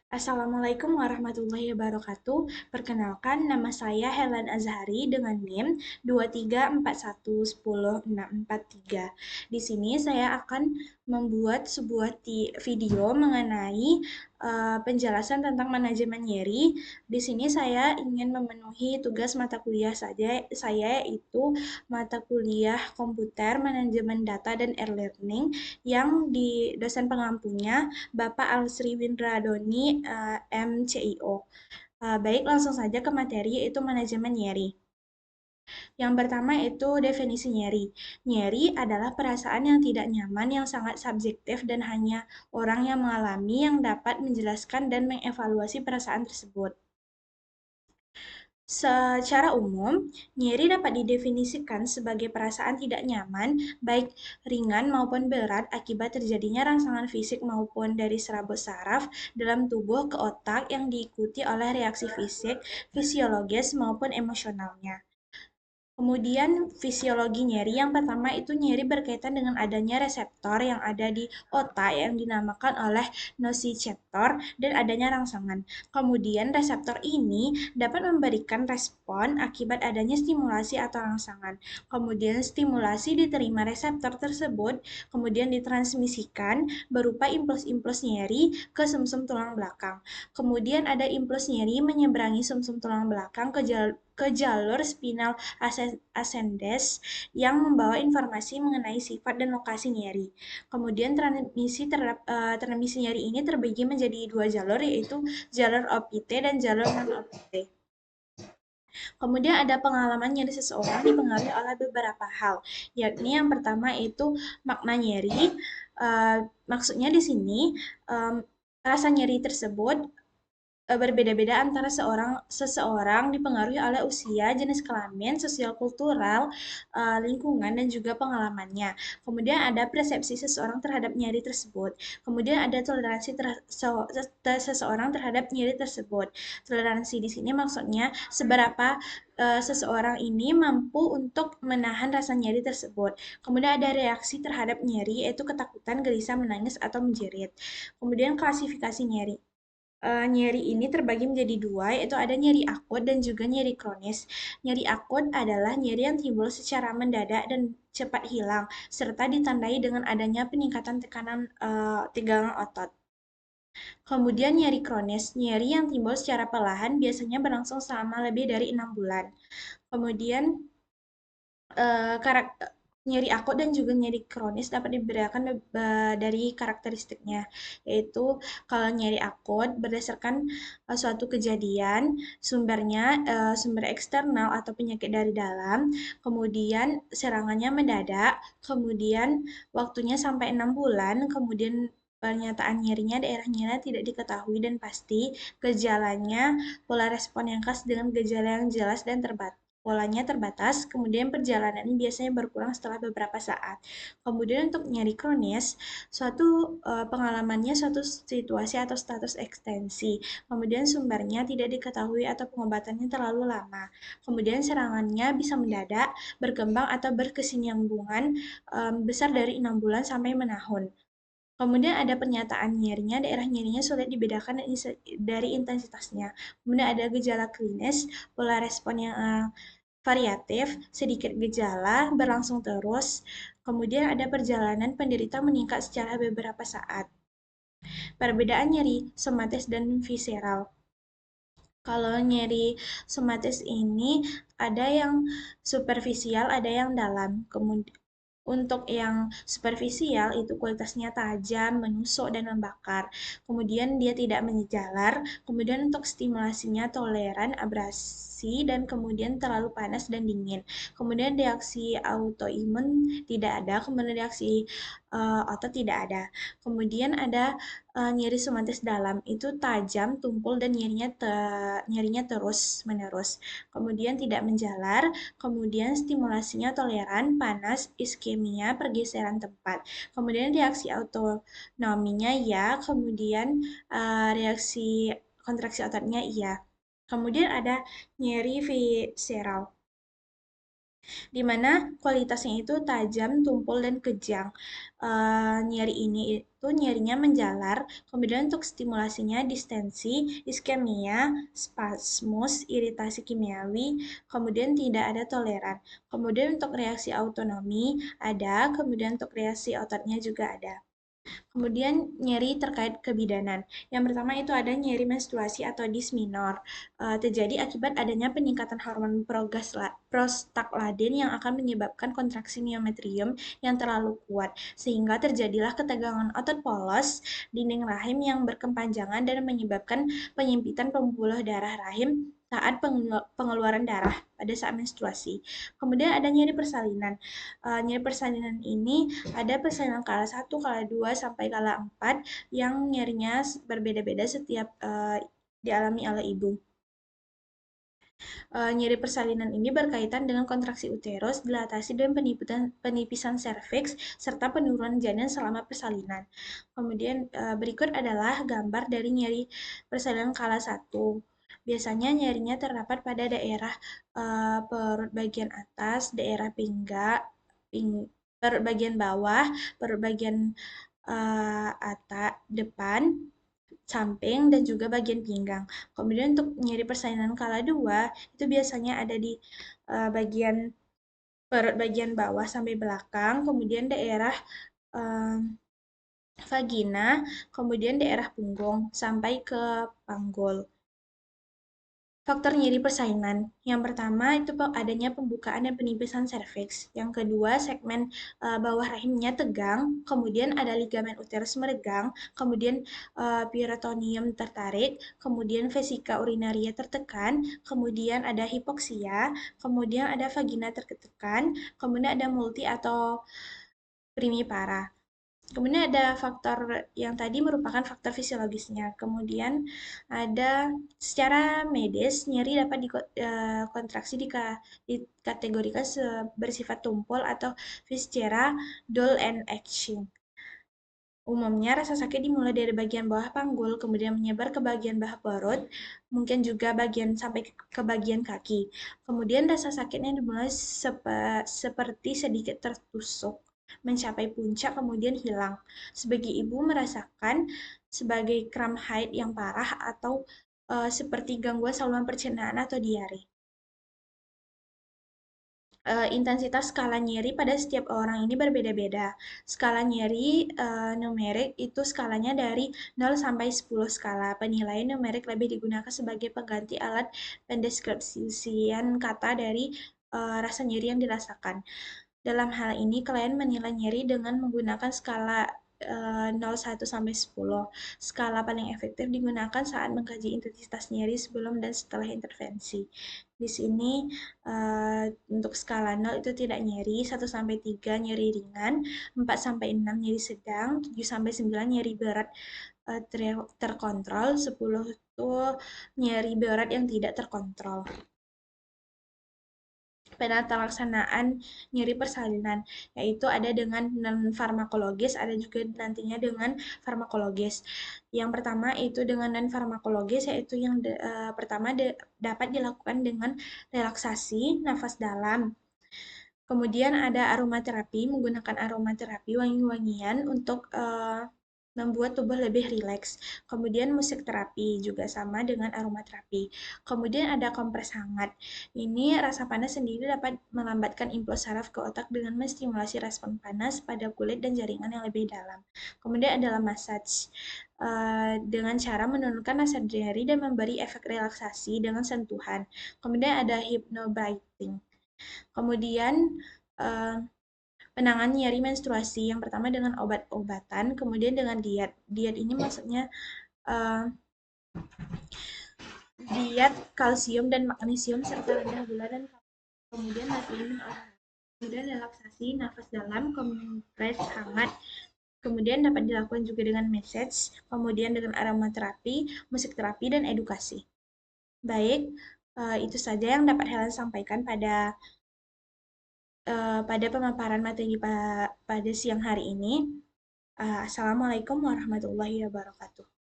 Assalamualaikum warahmatullahi wabarakatuh. Perkenalkan, nama saya Helen Azhari dengan NIM 234110643. Di sini saya akan membuat sebuah video mengenai penjelasan tentang manajemen nyeri. Di sini saya ingin memenuhi tugas mata kuliah saya yaitu mata kuliah komputer, manajemen data, dan e-learning yang di dosen pengampunya Bapak Alsri Windradoni, MCIO. Baik, langsung saja ke materi yaitu manajemen nyeri. Yang pertama itu definisi nyeri. Nyeri adalah perasaan yang tidak nyaman yang sangat subjektif dan hanya orang yang mengalami yang dapat menjelaskan dan mengevaluasi perasaan tersebut. Secara umum, nyeri dapat didefinisikan sebagai perasaan tidak nyaman, baik ringan maupun berat akibat terjadinya rangsangan fisik maupun dari serabut saraf dalam tubuh ke otak yang diikuti oleh reaksi fisik, fisiologis maupun emosionalnya. Kemudian fisiologi nyeri yang pertama itu nyeri berkaitan dengan adanya reseptor yang ada di otak yang dinamakan oleh nociceptor dan adanya rangsangan. Kemudian reseptor ini dapat memberikan respon akibat adanya stimulasi atau rangsangan. Kemudian stimulasi diterima reseptor tersebut, kemudian ditransmisikan berupa impuls-impuls nyeri ke sumsum tulang belakang. Kemudian ada impuls nyeri menyeberangi sumsum tulang belakang ke jalur spinal ascendens yang membawa informasi mengenai sifat dan lokasi nyeri. Kemudian transmisi nyeri ini terbagi menjadi dua jalur, yaitu jalur OPT dan jalur non-OPT. Kemudian ada pengalaman nyeri seseorang dipengaruhi oleh beberapa hal, yakni yang pertama itu makna nyeri. Maksudnya di sini rasa nyeri tersebut berbeda-beda antara seseorang dipengaruhi oleh usia, jenis kelamin, sosial kultural, lingkungan, dan juga pengalamannya. Kemudian ada persepsi seseorang terhadap nyeri tersebut. Kemudian ada toleransi seseorang terhadap nyeri tersebut. Toleransi di sini maksudnya seberapa seseorang ini mampu untuk menahan rasa nyeri tersebut. Kemudian ada reaksi terhadap nyeri, yaitu ketakutan, gelisah, menangis, atau menjerit. Kemudian klasifikasi nyeri. Nyeri ini terbagi menjadi dua, yaitu ada nyeri akut dan juga nyeri kronis. Nyeri akut adalah nyeri yang timbul secara mendadak dan cepat hilang, serta ditandai dengan adanya peningkatan tekanan tegangan otot. Kemudian nyeri kronis, nyeri yang timbul secara perlahan biasanya berlangsung selama lebih dari 6 bulan. Kemudian nyeri akut dan juga nyeri kronis dapat dibedakan dari karakteristiknya, yaitu kalau nyeri akut berdasarkan suatu kejadian, sumbernya sumber eksternal atau penyakit dari dalam, kemudian serangannya mendadak, kemudian waktunya sampai 6 bulan, kemudian pernyataan nyerinya, daerah nyerinya tidak diketahui dan pasti, gejalanya pola respon yang khas dengan gejala yang jelas dan terbatas. Polanya terbatas, kemudian perjalanan ini biasanya berkurang setelah beberapa saat. Kemudian untuk nyeri kronis, suatu pengalamannya suatu situasi atau status ekstensi. Kemudian sumbernya tidak diketahui atau pengobatannya terlalu lama. Kemudian serangannya bisa mendadak, berkembang atau berkesinambungan besar dari 6 bulan sampai menahun. Kemudian ada pernyataan nyerinya, daerah nyerinya sulit dibedakan dari intensitasnya. Kemudian ada gejala klinis, pola respon yang variatif, sedikit gejala, berlangsung terus. Kemudian ada perjalanan penderita meningkat secara beberapa saat. Perbedaan nyeri somatis dan visceral. Kalau nyeri somatis ini ada yang superficial, ada yang dalam. Kemudian untuk yang superficial itu kualitasnya tajam, menusuk, dan membakar. Kemudian dia tidak menjalar. Kemudian untuk stimulasinya toleran, abrasi, dan kemudian terlalu panas dan dingin. Kemudian reaksi autoimun tidak ada. Kemudian reaksi otot tidak ada. Kemudian ada nyeri somatis dalam. Itu tajam, tumpul, dan nyerinya terus menerus. Kemudian tidak menjalar. Kemudian stimulasinya toleran, panas, iskemia, pergeseran tempat. Kemudian reaksi autonominya ya, kemudian reaksi kontraksi ototnya iya. Kemudian ada nyeri visceral, di mana kualitasnya itu tajam, tumpul, dan kejang. Nyeri ini itu nyerinya menjalar, kemudian untuk stimulasinya distensi, iskemia, spasmus, iritasi kimiawi, kemudian tidak ada toleran. Kemudian untuk reaksi autonomi ada, kemudian untuk reaksi ototnya juga ada. Kemudian nyeri terkait kebidanan. Yang pertama itu ada nyeri menstruasi atau disminor. Terjadi akibat adanya peningkatan hormon prostaglandin yang akan menyebabkan kontraksi miometrium yang terlalu kuat, sehingga terjadilah ketegangan otot polos dinding rahim yang berkepanjangan dan menyebabkan penyempitan pembuluh darah rahim saat pengeluaran darah pada saat menstruasi. Kemudian ada nyeri persalinan. Nyeri persalinan ini ada persalinan kala 1, kala 2, sampai kala 4 yang nyerinya berbeda-beda setiap dialami oleh ibu. Nyeri persalinan ini berkaitan dengan kontraksi uterus, dilatasi dan penipisan serviks, serta penurunan janin selama persalinan. Kemudian berikut adalah gambar dari nyeri persalinan kala 1. Biasanya nyerinya terdapat pada daerah perut bagian atas, daerah perut bagian bawah, perut bagian atas, depan, samping, dan juga bagian pinggang. Kemudian untuk nyeri persalinan kala 2 itu biasanya ada di bagian perut bagian bawah sampai belakang, kemudian daerah vagina, kemudian daerah punggung sampai ke panggul. Faktor nyeri persalinan. Yang pertama itu adanya pembukaan dan penipisan serviks. Yang kedua, segmen bawah rahimnya tegang, kemudian ada ligamen uterus meregang, kemudian peritoneum tertarik, kemudian vesika urinaria tertekan, kemudian ada hipoksia, kemudian ada vagina tertekan, kemudian ada multi atau primipara. Kemudian ada faktor yang tadi merupakan faktor fisiologisnya. Kemudian ada secara medis, nyeri dapat dikontraksi dikategorikan bersifat tumpul atau viscera, dull and aching. Umumnya rasa sakit dimulai dari bagian bawah panggul, kemudian menyebar ke bagian bawah perut, mungkin juga sampai ke bagian kaki. Kemudian rasa sakitnya dimulai seperti sedikit tertusuk, mencapai puncak kemudian hilang. Sebagai ibu merasakan sebagai kram haid yang parah atau seperti gangguan saluran pencernaan atau diare. Intensitas skala nyeri pada setiap orang ini berbeda-beda. Skala nyeri numerik itu skalanya dari 0 sampai 10 skala. Penilaian numerik lebih digunakan sebagai pengganti alat pendeskripsian kata dari rasa nyeri yang dirasakan. Dalam hal ini, klien menilai nyeri dengan menggunakan skala 0, 1 sampai 10. Skala paling efektif digunakan saat mengkaji intensitas nyeri sebelum dan setelah intervensi. Di sini untuk skala 0 itu tidak nyeri, 1 sampai 3 nyeri ringan, 4 sampai 6 nyeri sedang, 7 sampai 9 nyeri berat terkontrol, 10 itu nyeri berat yang tidak terkontrol. Penata laksanaan nyeri persalinan, yaitu ada dengan non-farmakologis, ada juga nantinya dengan farmakologis. Yang pertama itu dengan non-farmakologis, yaitu yang pertama dapat dilakukan dengan relaksasi, nafas dalam. Kemudian ada aromaterapi, menggunakan aromaterapi wangi-wangian untuk membuat tubuh lebih rileks. Kemudian musik terapi juga sama dengan aromaterapi. Kemudian ada kompres hangat. Ini rasa panas sendiri dapat melambatkan impuls saraf ke otak dengan menstimulasi respon panas pada kulit dan jaringan yang lebih dalam. Kemudian adalah massage dengan cara menurunkan rasa nyeri dan memberi efek relaksasi dengan sentuhan. Kemudian ada hypnobirthing. Kemudian penanganan nyeri menstruasi yang pertama dengan obat-obatan, kemudian dengan diet. Diet ini maksudnya diet kalsium dan magnesium serta rendah gula dan kemudian latihan kemudian relaksasi, nafas dalam, kompres hangat. Kemudian dapat dilakukan juga dengan massage, kemudian dengan aromaterapi, musik terapi, dan edukasi. Baik, itu saja yang dapat Helen sampaikan pada pemaparan materi pada siang hari ini. Assalamualaikum warahmatullahi wabarakatuh.